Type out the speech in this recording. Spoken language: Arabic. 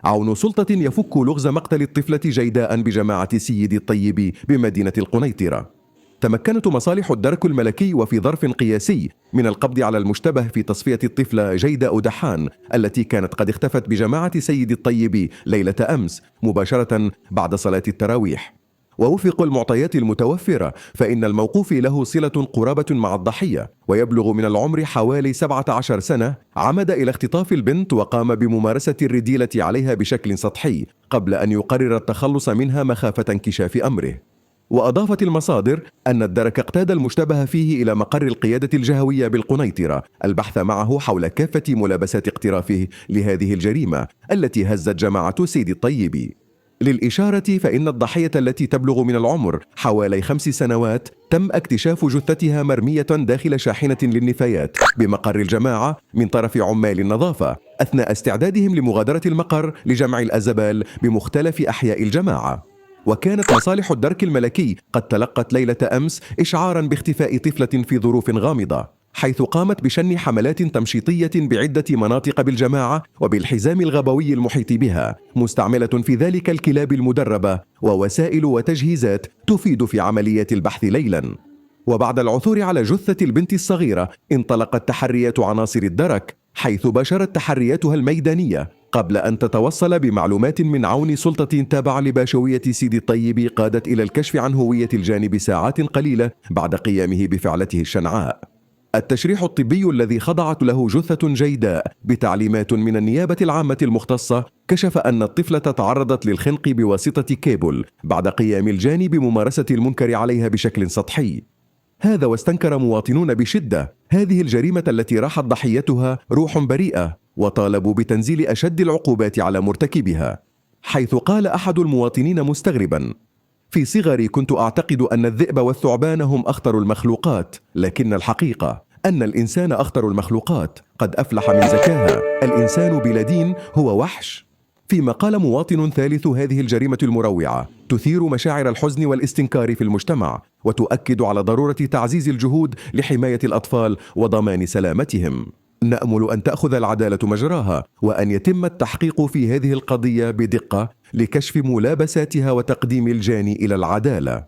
عون سلطة يفك لغز مقتل الطفلة جيداء بجماعة سيد الطيب بمدينة القنيطرة. تمكنت مصالح الدرك الملكي وفي ظرف قياسي من القبض على المشتبه في تصفية الطفلة جيداء دحان التي كانت قد اختفت بجماعة سيد الطيب ليلة أمس مباشرة بعد صلاة التراويح. ووفق المعطيات المتوفرة فإن الموقوف له صلة قرابة مع الضحية، ويبلغ من العمر حوالي 17 سنة. عمد إلى اختطاف البنت وقام بممارسة الرديلة عليها بشكل سطحي قبل أن يقرر التخلص منها مخافة انكشاف أمره. وأضافت المصادر أن الدرك اقتاد المشتبه فيه إلى مقر القيادة الجهوية بالقنيطرة البحث معه حول كافة ملابسات اقترافه لهذه الجريمة التي هزت جماعة سيد الطيب. للإشارة فإن الضحية التي تبلغ من العمر حوالي 5 سنوات تم اكتشاف جثتها مرمية داخل شاحنة للنفايات بمقر الجماعة من طرف عمال النظافة أثناء استعدادهم لمغادرة المقر لجمع الأزبال بمختلف أحياء الجماعة. وكانت مصالح الدرك الملكي قد تلقت ليلة أمس إشعاراً باختفاء طفلة في ظروف غامضة، حيث قامت بشن حملات تمشيطية بعدة مناطق بالجماعة وبالحزام الغبوي المحيط بها، مستعملة في ذلك الكلاب المدربة ووسائل وتجهيزات تفيد في عمليات البحث ليلاً. وبعد العثور على جثة البنت الصغيرة انطلقت تحريات عناصر الدرك، حيث باشرت تحرياتها الميدانية قبل أن تتوصل بمعلومات من عون سلطة تابعة لباشوية سيدي الطيب قادت إلى الكشف عن هوية الجاني ساعات قليلة بعد قيامه بفعلته الشنعاء. التشريح الطبي الذي خضعت له جثة جيداء بتعليمات من النيابة العامة المختصة كشف أن الطفلة تعرضت للخنق بواسطة كيبل بعد قيام الجاني بممارسة المنكر عليها بشكل سطحي. هذا واستنكر مواطنون بشدة هذه الجريمة التي راحت ضحيتها روح بريئة، وطالبوا بتنزيل أشد العقوبات على مرتكبها، حيث قال أحد المواطنين مستغربا: في صغري كنت أعتقد أن الذئب والثعبان هم أخطر المخلوقات، لكن الحقيقة أن الإنسان أخطر المخلوقات، قد أفلح من زكاها، الإنسان بلا دين هو وحش. فيما قال مواطن ثالث: هذه الجريمة المروعة تثير مشاعر الحزن والاستنكار في المجتمع، وتؤكد على ضرورة تعزيز الجهود لحماية الأطفال وضمان سلامتهم. نأمل أن تأخذ العدالة مجراها، وأن يتم التحقيق في هذه القضية بدقة لكشف ملابساتها وتقديم الجاني إلى العدالة.